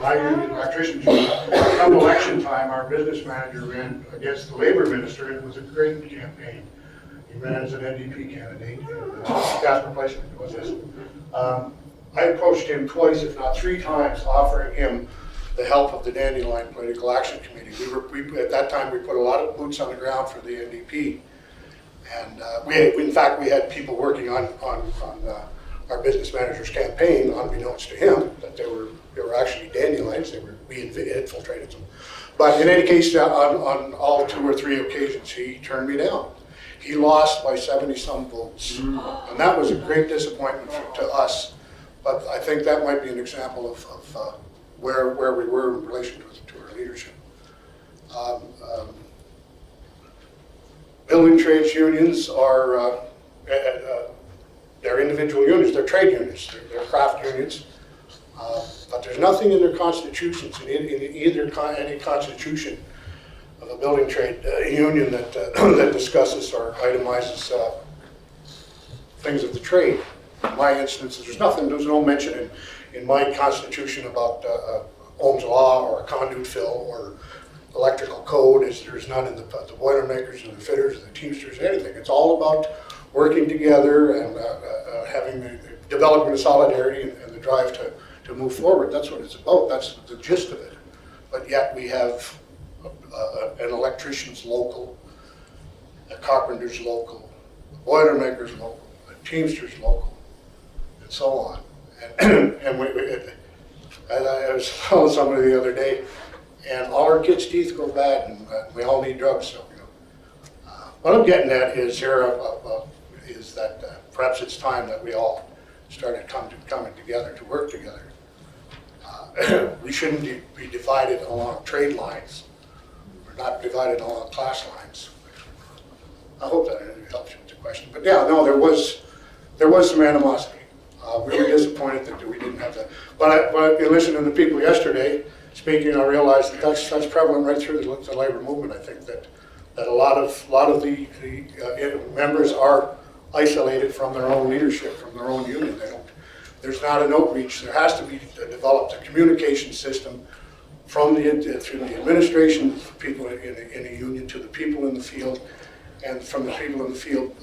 my electrician's job. Come election time, our business manager ran against the labor minister, and it was a great campaign. He ran as an NDP candidate, gas replacement was this. I approached him twice, if not 3 times, offering him the help of the Dandelion Political Action Committee. At that time, we put a lot of boots on the ground for the NDP. And in fact, we had people working on our business manager's campaign, unbeknownst to him, that they were actually Dandelions. We infiltrated them. But in any case, on all 2 or 3 occasions, he turned me down. He lost by 70-some votes. And that was a great disappointment to us. But I think that might be an example of where we were in relation to our leadership. Building trades unions are they're individual unions, they're trade unions, they're craft unions. But there's nothing in their constitutions, in any constitution of a building trade union that that discusses or itemizes things of the trade. In my instances, there's no mention in my constitution about Ohm's law or a conduit fill or electrical code. There's none in the Boilermakers and the fitters and the Teamsters, anything. It's all about working together and developing the solidarity and the drive to move forward. That's what it's about. That's the gist of it. But yet we have an electrician's local, a carpenter's local, a Boilermakers local, a Teamsters local, and so on. And I was telling somebody the other day, and all our kids' teeth go bad, and we all need drugs. So, what I'm getting at is that perhaps it's time that we all started coming together to work together. We shouldn't be divided along trade lines. We're not divided along class lines. I hope that helps you with the question. But yeah, no, there was some animosity. We were disappointed that we didn't have that. But listening to the people yesterday speaking, I realized that that's prevalent right through the labor movement. I think that a lot of the members are isolated from their own leadership, from their own union. There's not an outreach. There has to be developed a communication system through the administration, people in a union, to the people in the field, and from the people in the field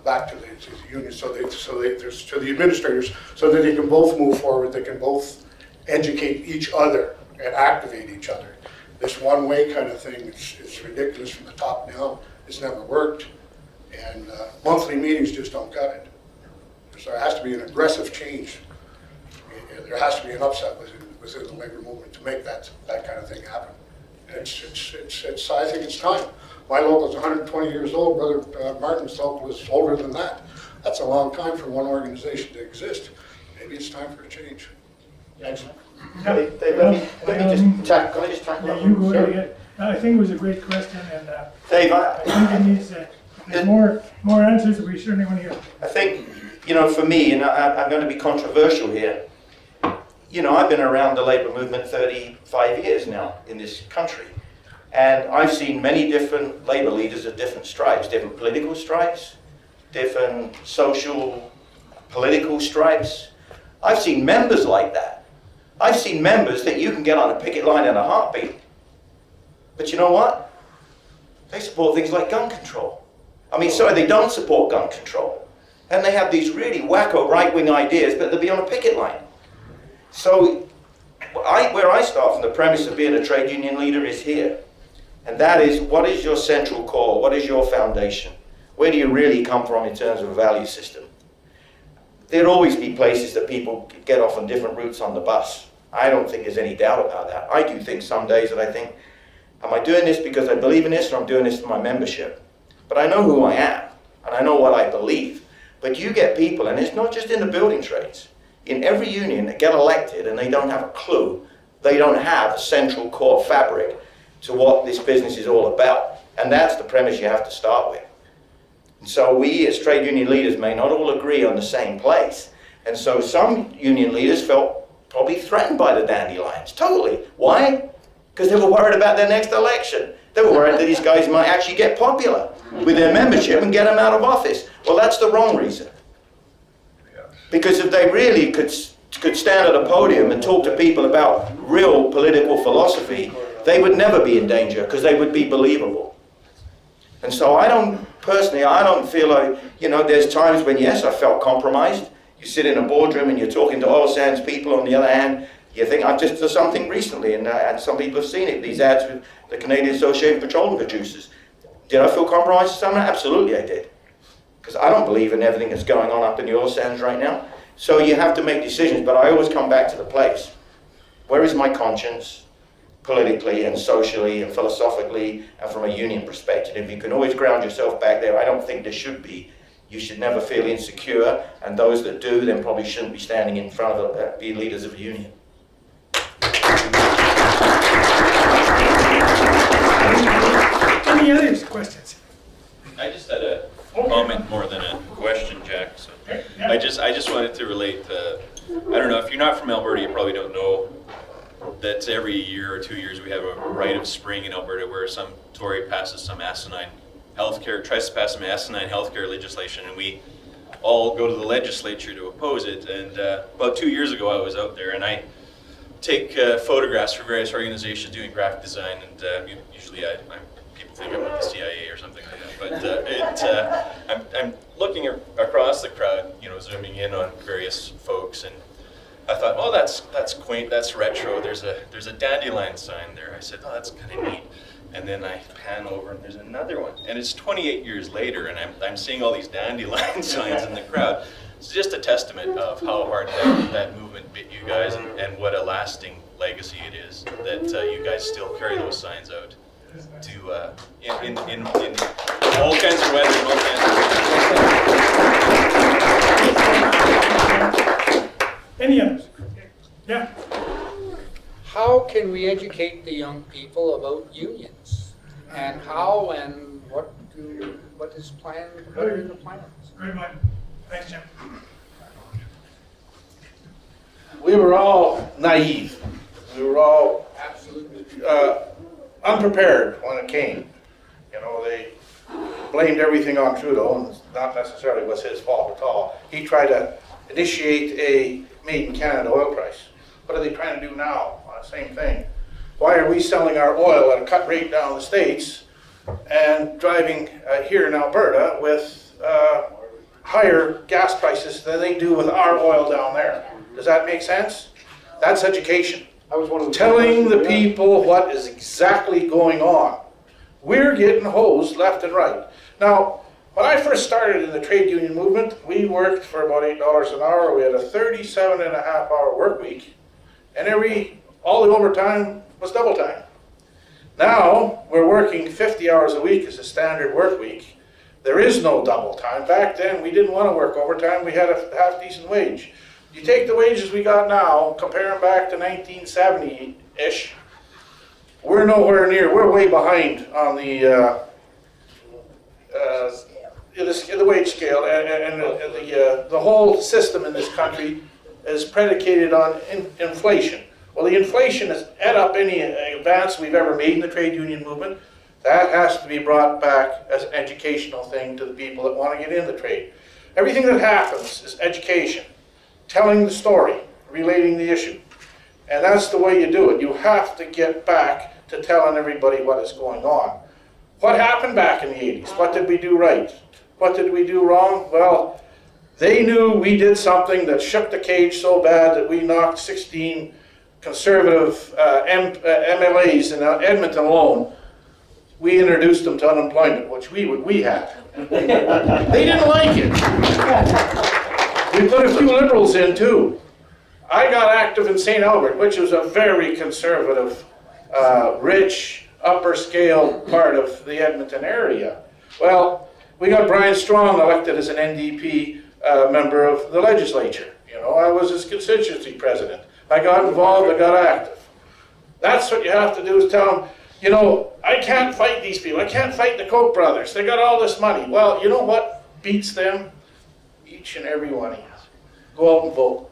back to the union, to the administrators, so that they can both move forward. They can both educate each other and activate each other. This one-way kind of thing is ridiculous from the top down. It's never worked, and monthly meetings just don't cut it. So there has to be an aggressive change. There has to be an upset within the labor movement to make that kind of thing happen. And I think it's time. My local is 120 years old. Brother Martyn's local is older than that. That's a long time for one organization to exist. Maybe it's time for a change. Excellent. Dave, can I just tackle yeah, you go ahead. I think it was a great question, and Dave, I think it needs there's more answers that we certainly want to hear. I think, for me, and I'm going to be controversial here, I've been around the labour movement 35 years now in this country, and I've seen many different labour leaders of different stripes, different political stripes, different social, political stripes. I've seen members like that. I've seen members that you can get on a picket line in a heartbeat. But you know what? They support things like gun control. They don't support gun control. And they have these really wacko right-wing ideas, but they'll be on a picket line. So where I start from the premise of being a trade union leader is here. And that is, what is your central core? What is your foundation? Where do you really come from in terms of a value system? There'll always be places that people get off on different routes on the bus. I don't think there's any doubt about that. I do think some days that I think, am I doing this because I believe in this, or I'm doing this for my membership? But I know who I am, and I know what I believe. But you get people, and it's not just in the building trades, in every union that get elected and they don't have a clue. They don't have a central core fabric to what this business is all about. And that's the premise you have to start with. And so we as trade union leaders may not all agree on the same place. And so some union leaders felt probably threatened by the Dandelions, totally. Why? Because they were worried about their next election. They were worried that these guys might actually get popular with their membership and get them out of office. Well, that's the wrong reason. Because if they really could could stand at a podium and talk to people about real political philosophy, they would never be in danger because they would be believable. And so I don't feel like, there's times when, yes, I felt compromised. You sit in a boardroom and you're talking to oil sands people. On the other hand, you think, I've just done something recently, and some people have seen it, these ads with the Canadian Association of Petroleum Producers. Did I feel compromised to some? Absolutely I did. Because I don't believe in everything that's going on up in the oil sands right now. So you have to make decisions, but I always come back to the place. Where is my conscience, politically and socially and philosophically and from a union perspective? If you can always ground yourself back there, I don't think there should be. You should never feel insecure, and those that do then probably shouldn't be standing in front of be leaders of a union. Any other questions? I just had a comment more than a question, Jack. So I just wanted to relate to, I don't know, if you're not from Alberta, you probably don't know that every year or 2 years we have a rite of spring in Alberta where some Tory passes some asinine tries to pass some asinine healthcare legislation, and we all go to the legislature to oppose it. And about 2 years ago I was out there, and I take photographs for various organizations doing graphic design, and usually people think I'm with the CIA or something like that. But I'm looking across the crowd, zooming in on various folks, and I thought, oh, that's quaint, that's retro. There's a dandelion sign there. I said, oh, that's kind of neat. And then I pan over, and there's another one. And it's 28 years later, and I'm seeing all these dandelion signs in the crowd. It's just a testament of how hard that movement bit you guys, and what a lasting legacy it is that you guys still carry those signs out to in all kinds of weather and all kinds of. Any others? Yeah. How can we educate the young people about unions, and how and what is planned? What are the plans? Great one. Thanks, Jim. We were all naive. We were all Absolutely. unprepared when it came. They blamed everything on Trudeau, and not necessarily was his fault at all. He tried to initiate a made in Canada oil price. What are they trying to do now? Same thing. Why are we selling our oil at a cut rate down the States and driving here in Alberta with higher gas prices than they do with our oil down there? Does that make sense? That's education. I was one of the Telling the people what is exactly going on. We're getting hosed left and right. Now, when I first started in the trade union movement, we worked for about $8 an hour. We had a 37.5-hour work week, and all the overtime was double time. Now, we're working 50 hours a week as a standard work week. There is no double time. Back then, we didn't want to work overtime. We had a half-decent wage. You take the wages we got now, compare them back to 1970-ish, we're nowhere near, we're way behind on the wage scale, and the whole system in this country is predicated on inflation. Well, the inflation has ate up any advance we've ever made in the trade union movement. That has to be brought back as an educational thing to the people that want to get in the trade. Everything that happens is education, telling the story, relating the issue. And that's the way you do it. You have to get back to telling everybody what is going on. What happened back in the 80s? What did we do right? What did we do wrong? Well, they knew we did something that shook the cage so bad that we knocked 16 conservative MLAs in Edmonton alone. We introduced them to unemployment, which we had. They didn't like it. We put a few liberals in too. I got active in St. Albert, which was a very conservative, rich, upper scale part of the Edmonton area. Well, we got Brian Strong elected as an NDP member of the legislature. I was his constituency president. I got involved, I got active. That's what you have to do, is tell them, I can't fight these people. I can't fight the Koch brothers. They got all this money. Well, you know what beats them? Each and every one of you. Go out and vote.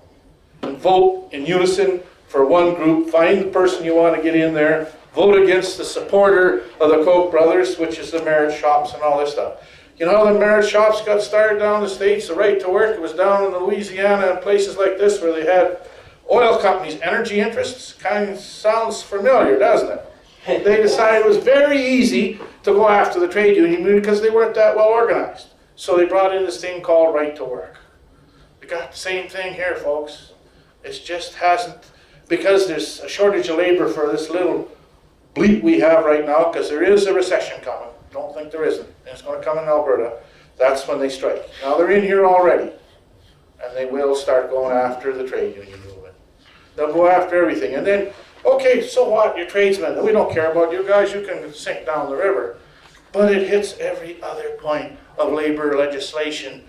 And vote in unison for one group. Find the person you want to get in there. Vote against the supporter of the Koch brothers, which is the merit shops and all this stuff. You know how the merit shops got started down the States? The right to work, it was down in Louisiana and places like this where they had oil companies' energy interests. Kind of sounds familiar, doesn't it? They decided it was very easy to go after the trade union because they weren't that well organized. So they brought in this thing called right to work. We got the same thing here, folks. It just hasn't, because there's a shortage of labor for this little bleep we have right now, because there is a recession coming. Don't think there isn't. And it's going to come in Alberta. That's when they strike. Now they're in here already, and they will start going after the trade union movement. They'll go after everything, and then, okay, so what? You're tradesmen. We don't care about you guys. You can sink down the river. But it hits every other point of labor legislation.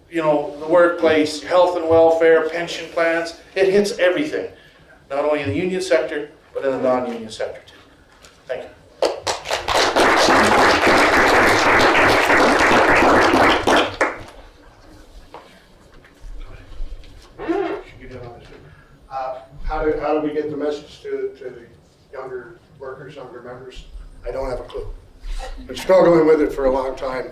You know, the workplace, health and welfare, pension plans. It hits everything. Not only in the union sector, but in the non-union sector too. Thank you. How do we get the message to the younger workers, younger members? I don't have a clue. Been struggling with it for a long time.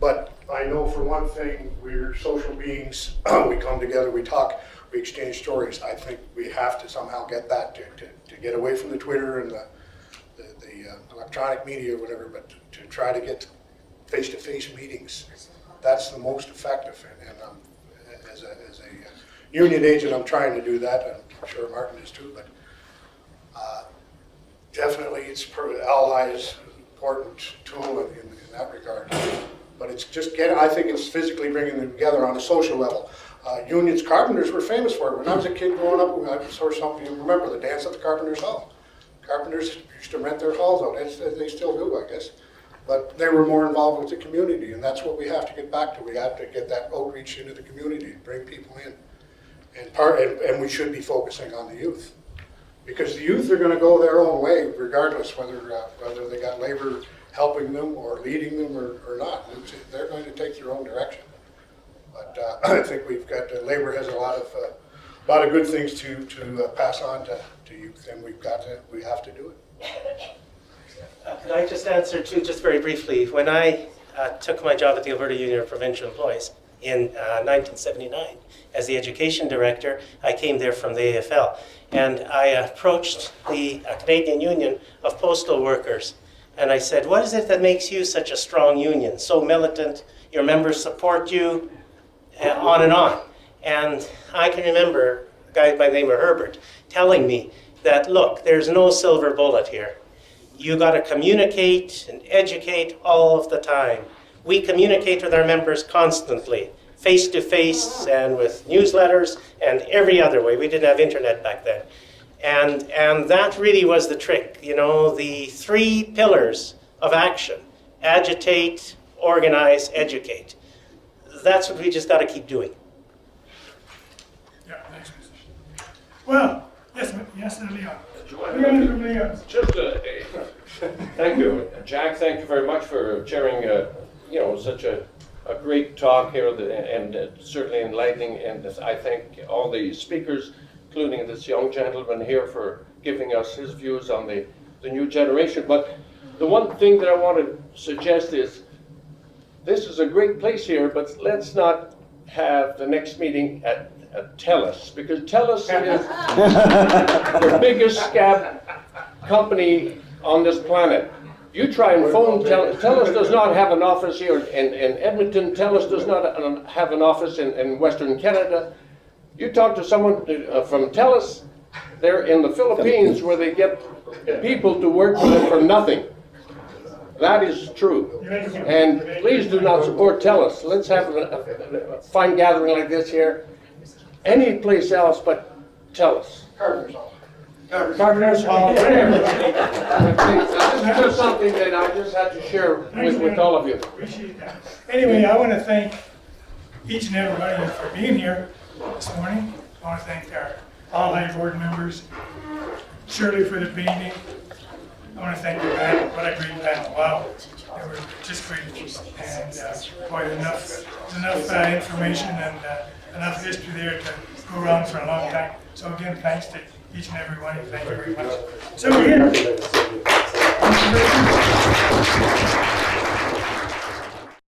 But I know for one thing, we're social beings. We come together, we talk, we exchange stories. I think we have to somehow get that to get away from the Twitter and the electronic media or whatever, but to try to get face-to-face meetings. That's the most effective. And as a union agent, I'm trying to do that. I'm sure Martyn is too, but definitely ALHI is an important tool in that regard. But it's just I think it's physically bringing them together on a social level. Unions, carpenters were famous for it. When I was a kid growing up, I saw something, you remember the dance at the Carpenter's Hall. Carpenters used to rent their halls out. They still do, I guess. But they were more involved with the community, and that's what we have to get back to. We have to get that outreach into the community, bring people in. And we should be focusing on the youth. Because the youth are going to go their own way, regardless whether they got labor helping them or leading them or not. They're going to take their own direction. But I think we've got, labor has a lot of good things to pass on to youth, and we have to do it. Could I just answer too, just very briefly? When I took my job at the Alberta Union of Provincial Employees in 1979 as the education director, I came there from the AFL, and I approached the Canadian Union of Postal Workers, and I said, what is it that makes you such a strong union, so militant, your members support you, on and on. And I can remember a guy by the name of Herbert telling me that, look, there's no silver bullet here. You got to communicate and educate all of the time. We communicate with our members constantly, face to face and with newsletters and every other way. We didn't have internet back then. And that really was the trick, you know, the 3 pillars of action: agitate, organize, educate. That's what we just got to keep doing. Yeah, thanks, Mr. Well, yes, Leon. Just thank you, Jack. Thank you very much for sharing, such a great talk here, and certainly enlightening. And I thank all the speakers, including this young gentleman here, for giving us his views on the new generation. But the one thing that I want to suggest is, this is a great place here, but let's not have the next meeting at TELUS, because TELUS is the biggest scab company on this planet. You try and phone TELUS does not have an office here in Edmonton. TELUS does not have an office in Western Canada. You talk to someone from TELUS, they're in the Philippines, where they get people to work for them for nothing. That is true. And please do not support TELUS. Let's have a fine gathering like this here. Any place else but TELUS. Carpenter's Hall. Carpenter's Hall. This is just something that I just had to share with all of you. Appreciate that. Anyway, I want to thank each and everybody for being here this morning. I want to thank our ALHI board members, Shirley for the painting. I want to thank the panel. What a great panel. Wow. They were just great. And boy, enough information and enough history there to go around for a long time. So again, thanks to each and every one of you. Thank you very much. So we're here.